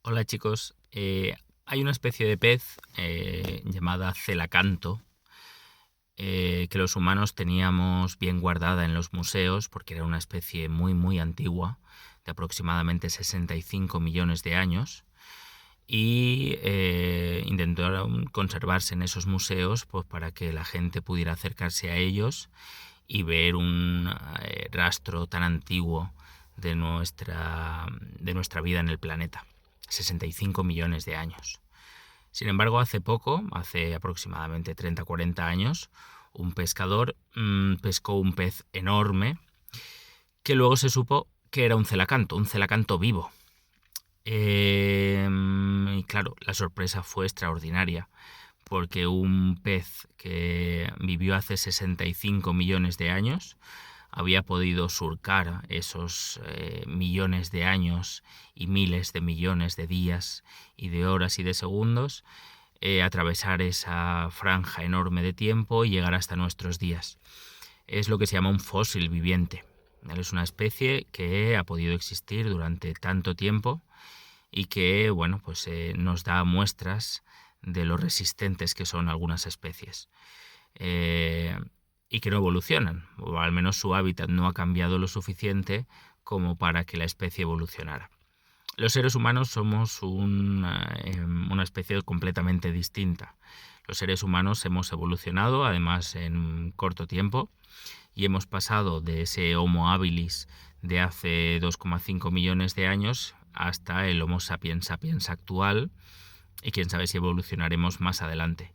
Hola chicos, hay una especie de pez llamada celacanto que los humanos teníamos bien guardada en los museos porque era una especie muy antigua, de aproximadamente 65 millones de años, y intentaron conservarse en esos museos pues, para que la gente pudiera acercarse a ellos y ver un rastro tan antiguo de nuestra vida en el planeta. 65 millones de años. Sin embargo, hace poco, hace aproximadamente 30-40 años, un pescador pescó un pez enorme que luego se supo que era un celacanto vivo. Y claro, la sorpresa fue extraordinaria, porque un pez que vivió hace 65 millones de años había podido surcar esos millones de años y miles de millones de días y de horas y de segundos, atravesar esa franja enorme de tiempo y llegar hasta nuestros días. Es lo que se llama un fósil viviente. Es una especie que ha podido existir durante tanto tiempo y que pues, nos da muestras de lo resistentes que son algunas especies. Y que no evolucionan, o al menos su hábitat no ha cambiado lo suficiente como para que la especie evolucionara. Los seres humanos somos una especie completamente distinta. Los seres humanos hemos evolucionado, además en corto tiempo, y hemos pasado de ese Homo habilis de hace 2,5 millones de años hasta el Homo sapiens sapiens actual, y quién sabe si evolucionaremos más adelante.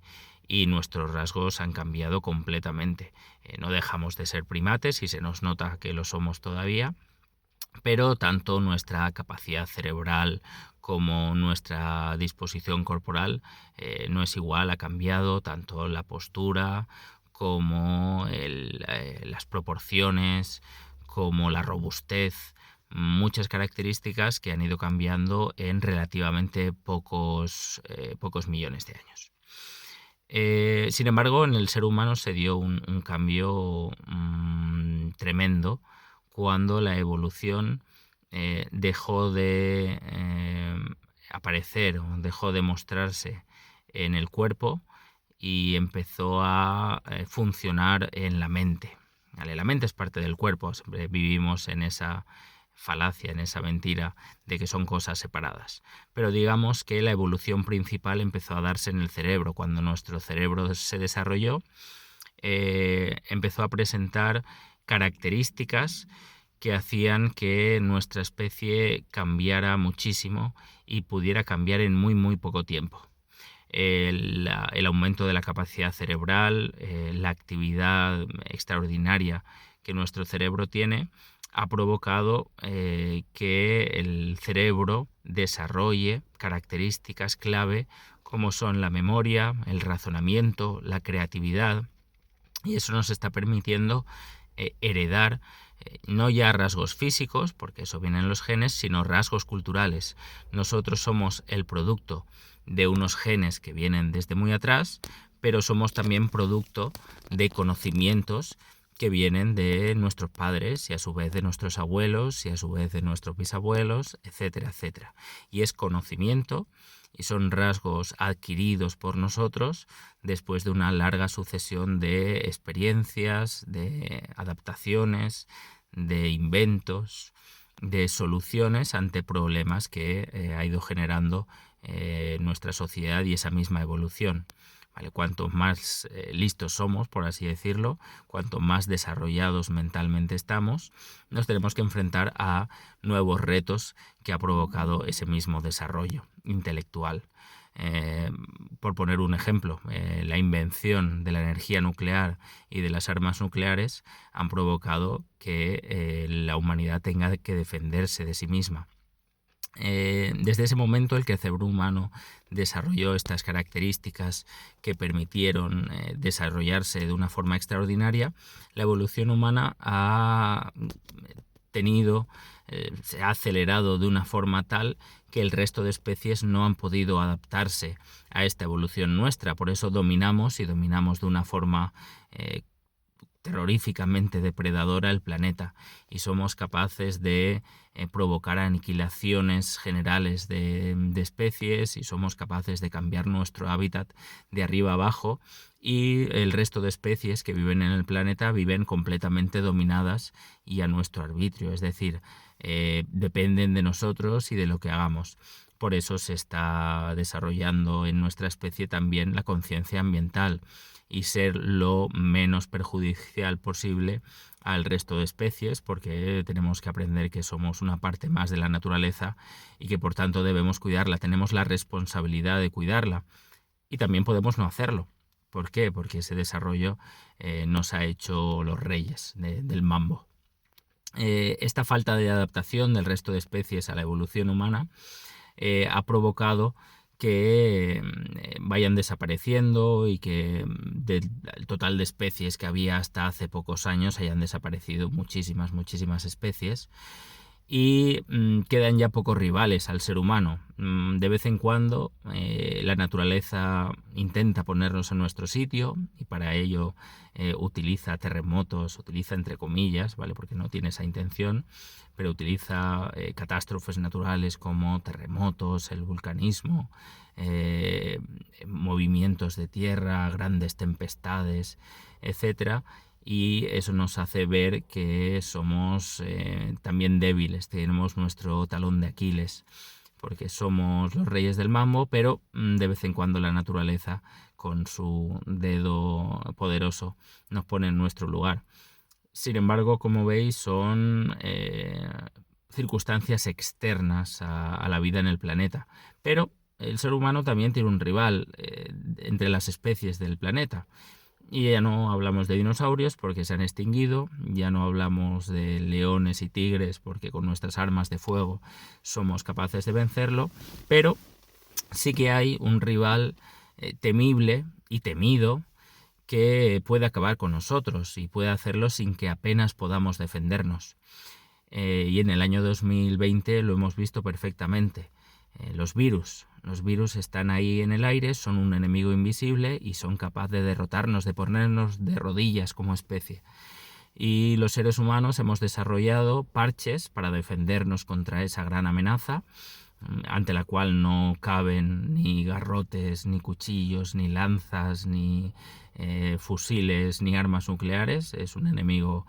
Y nuestros rasgos han cambiado completamente. No dejamos de ser primates y se nos nota que lo somos todavía, pero tanto nuestra capacidad cerebral como nuestra disposición corporal no es igual, ha cambiado tanto la postura como las proporciones, como la robustez, muchas características que han ido cambiando en relativamente pocos millones de años. Sin embargo, en el ser humano se dio un cambio tremendo cuando la evolución dejó de aparecer o dejó de mostrarse en el cuerpo y empezó a funcionar en la mente. ¿Vale? La mente es parte del cuerpo, siempre vivimos en esa falacia, en esa mentira de que son cosas separadas. Pero digamos que la evolución principal empezó a darse en el cerebro. Cuando nuestro cerebro se desarrolló, empezó a presentar características que hacían que nuestra especie cambiara muchísimo y pudiera cambiar en muy poco tiempo. El aumento de la capacidad cerebral, la actividad extraordinaria que nuestro cerebro tiene, ha provocado que el cerebro desarrolle características clave como son la memoria, el razonamiento, la creatividad, y eso nos está permitiendo heredar no ya rasgos físicos, porque eso viene en los genes, sino rasgos culturales. Nosotros somos el producto de unos genes que vienen desde muy atrás, pero somos también producto de conocimientos que vienen de nuestros padres y a su vez de nuestros abuelos y a su vez de nuestros bisabuelos, etcétera, etcétera. Y es conocimiento y son rasgos adquiridos por nosotros después de una larga sucesión de experiencias, de adaptaciones, de inventos, de soluciones ante problemas que ha ido generando nuestra sociedad y esa misma evolución. ¿Vale? Cuanto más listos somos, por así decirlo, cuanto más desarrollados mentalmente estamos, nos tenemos que enfrentar a nuevos retos que ha provocado ese mismo desarrollo intelectual. Por poner un ejemplo, la invención de la energía nuclear y de las armas nucleares han provocado que la humanidad tenga que defenderse de sí misma. Desde ese momento el que el cerebro humano desarrolló estas características que permitieron desarrollarse de una forma extraordinaria, la evolución humana se ha acelerado de una forma tal que el resto de especies no han podido adaptarse a esta evolución nuestra. Por eso dominamos de una forma terroríficamente depredadora el planeta y somos capaces de provocar aniquilaciones generales de especies y somos capaces de cambiar nuestro hábitat de arriba abajo, y el resto de especies que viven en el planeta viven completamente dominadas y a nuestro arbitrio, es decir, dependen de nosotros y de lo que hagamos. Por eso se está desarrollando en nuestra especie también la conciencia ambiental y ser lo menos perjudicial posible al resto de especies, porque tenemos que aprender que somos una parte más de la naturaleza y que por tanto debemos cuidarla, tenemos la responsabilidad de cuidarla y también podemos no hacerlo. ¿Por qué? Porque ese desarrollo nos ha hecho los reyes del mambo. Esta falta de adaptación del resto de especies a la evolución humana ha provocado que vayan desapareciendo y que del total de especies que había hasta hace pocos años hayan desaparecido muchísimas especies y quedan ya pocos rivales al ser humano. De vez en cuando la naturaleza intenta ponernos en nuestro sitio y para ello utiliza terremotos, utiliza entre comillas, ¿vale? Porque no tiene esa intención, pero utiliza catástrofes naturales como terremotos, el vulcanismo, movimientos de tierra, grandes tempestades, etcétera. Y eso nos hace ver que somos también débiles, tenemos nuestro talón de Aquiles, porque somos los reyes del mambo, pero de vez en cuando la naturaleza con su dedo poderoso nos pone en nuestro lugar. Sin embargo, como veis, son circunstancias externas a la vida en el planeta, pero el ser humano también tiene un rival entre las especies del planeta. Y ya no hablamos de dinosaurios porque se han extinguido, ya no hablamos de leones y tigres porque con nuestras armas de fuego somos capaces de vencerlo, pero sí que hay un rival temible y temido que puede acabar con nosotros y puede hacerlo sin que apenas podamos defendernos. Y en el año 2020 lo hemos visto perfectamente. Los virus están ahí en el aire, son un enemigo invisible y son capaces de derrotarnos, de ponernos de rodillas como especie. Y los seres humanos hemos desarrollado parches para defendernos contra esa gran amenaza, ante la cual no caben ni garrotes, ni cuchillos, ni lanzas, ni fusiles, ni armas nucleares. Es un enemigo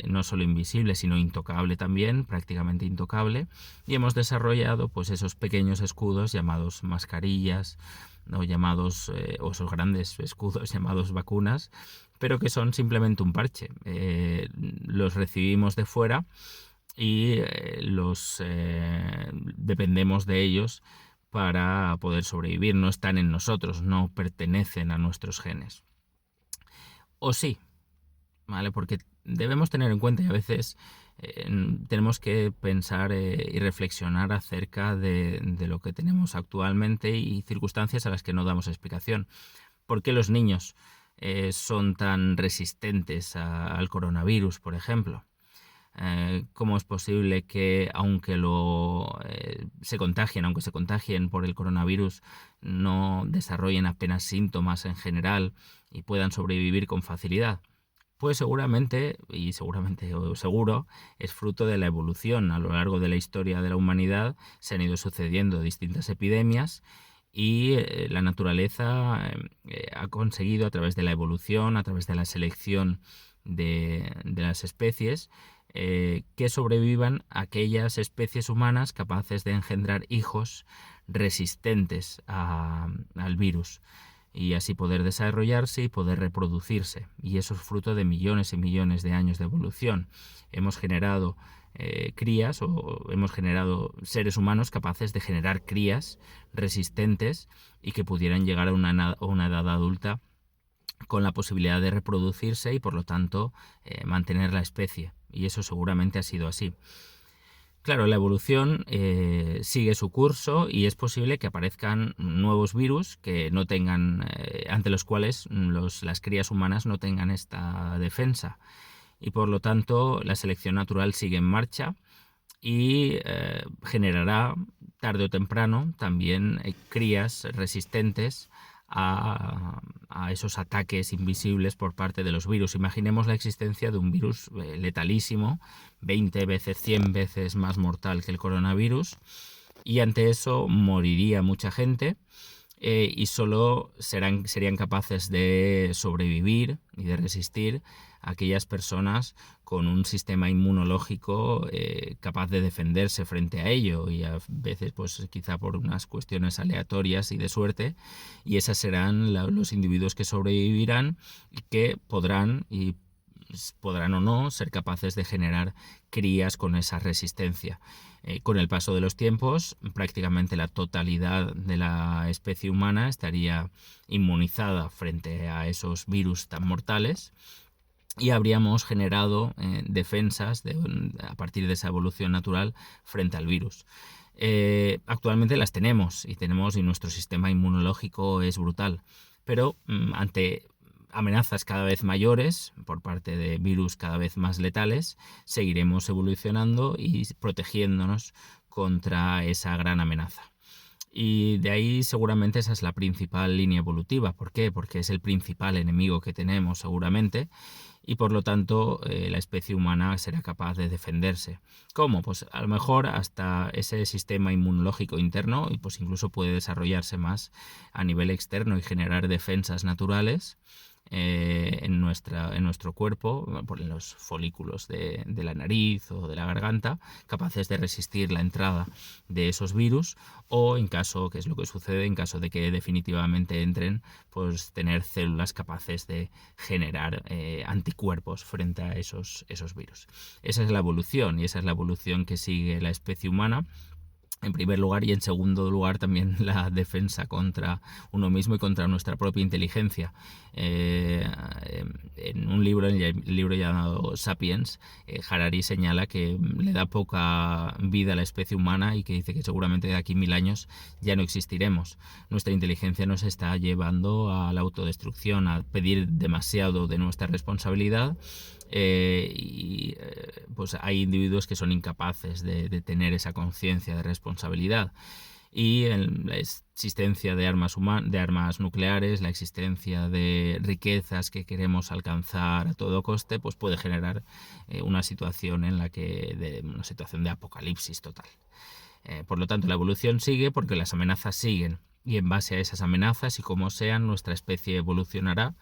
no solo invisible, sino intocable también, prácticamente intocable, y hemos desarrollado pues esos pequeños escudos llamados mascarillas o o esos grandes escudos llamados vacunas, pero que son simplemente un parche. Los recibimos de fuera y dependemos de ellos para poder sobrevivir. No están en nosotros, no pertenecen a nuestros genes. O sí, ¿vale? Porque debemos tener en cuenta y a veces tenemos que pensar y reflexionar acerca de lo que tenemos actualmente y circunstancias a las que no damos explicación. ¿Por qué los niños son tan resistentes al coronavirus, por ejemplo? ¿Cómo es posible que aunque se contagien por el coronavirus, no desarrollen apenas síntomas en general y puedan sobrevivir con facilidad? Pues seguramente o seguro, es fruto de la evolución. A lo largo de la historia de la humanidad se han ido sucediendo distintas epidemias y la naturaleza ha conseguido, a través de la evolución, a través de la selección de las especies, que sobrevivan aquellas especies humanas capaces de engendrar hijos resistentes al virus, y así poder desarrollarse y poder reproducirse. Y eso es fruto de millones y millones de años de evolución. Hemos generado crías, o hemos generado seres humanos capaces de generar crías resistentes y que pudieran llegar a una edad adulta con la posibilidad de reproducirse y por lo tanto mantener la especie. Y eso seguramente ha sido así. Claro, la evolución sigue su curso y es posible que aparezcan nuevos virus que no tengan, ante los cuales las crías humanas no tengan esta defensa. Y por lo tanto la selección natural sigue en marcha y generará tarde o temprano también crías resistentes a esos ataques invisibles por parte de los virus. Imaginemos la existencia de un virus letalísimo, 20 veces, 100 veces más mortal que el coronavirus, y ante eso moriría mucha gente. Y solo serían capaces de sobrevivir y de resistir aquellas personas con un sistema inmunológico capaz de defenderse frente a ello, y a veces pues quizá por unas cuestiones aleatorias y de suerte, y esas serán los individuos que sobrevivirán y que podrán o no ser capaces de generar crías con esa resistencia. Con el paso de los tiempos, prácticamente la totalidad de la especie humana estaría inmunizada frente a esos virus tan mortales, y habríamos generado defensas a partir de esa evolución natural frente al virus. Actualmente las tenemos y nuestro sistema inmunológico es brutal, pero ante amenazas cada vez mayores por parte de virus cada vez más letales, seguiremos evolucionando y protegiéndonos contra esa gran amenaza. Y de ahí seguramente esa es la principal línea evolutiva. ¿Por qué? Porque es el principal enemigo que tenemos seguramente, y por lo tanto la especie humana será capaz de defenderse. ¿Cómo? Pues a lo mejor hasta ese sistema inmunológico interno, y pues incluso puede desarrollarse más a nivel externo y generar defensas naturales en nuestro cuerpo, por los folículos de la nariz o de la garganta, capaces de resistir la entrada de esos virus, o en caso, que es lo que sucede, en caso de que definitivamente entren, pues tener células capaces de generar anticuerpos frente a esos virus. Esa es la evolución, y esa es la evolución que sigue la especie humana, en primer lugar, y en segundo lugar también la defensa contra uno mismo y contra nuestra propia inteligencia. En un libro, en el libro llamado Sapiens, Harari señala que le da poca vida a la especie humana y que dice que seguramente de aquí 1000 años ya no existiremos. Nuestra inteligencia nos está llevando a la autodestrucción, a pedir demasiado de nuestra responsabilidad. Pues hay individuos que son incapaces de tener esa conciencia de responsabilidad, y en la existencia de armas nucleares, la existencia de riquezas que queremos alcanzar a todo coste, pues puede generar una situación una situación de apocalipsis total. Por lo tanto, la evolución sigue porque las amenazas siguen, y en base a esas amenazas y como sean, nuestra especie evolucionará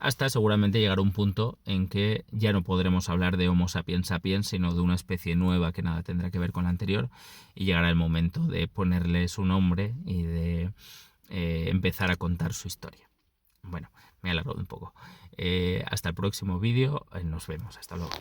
hasta seguramente llegar a un punto en que ya no podremos hablar de Homo sapiens sapiens, sino de una especie nueva que nada tendrá que ver con la anterior, y llegará el momento de ponerle su nombre y de empezar a contar su historia. Bueno, me he alargado un poco. Hasta el próximo vídeo, nos vemos, hasta luego.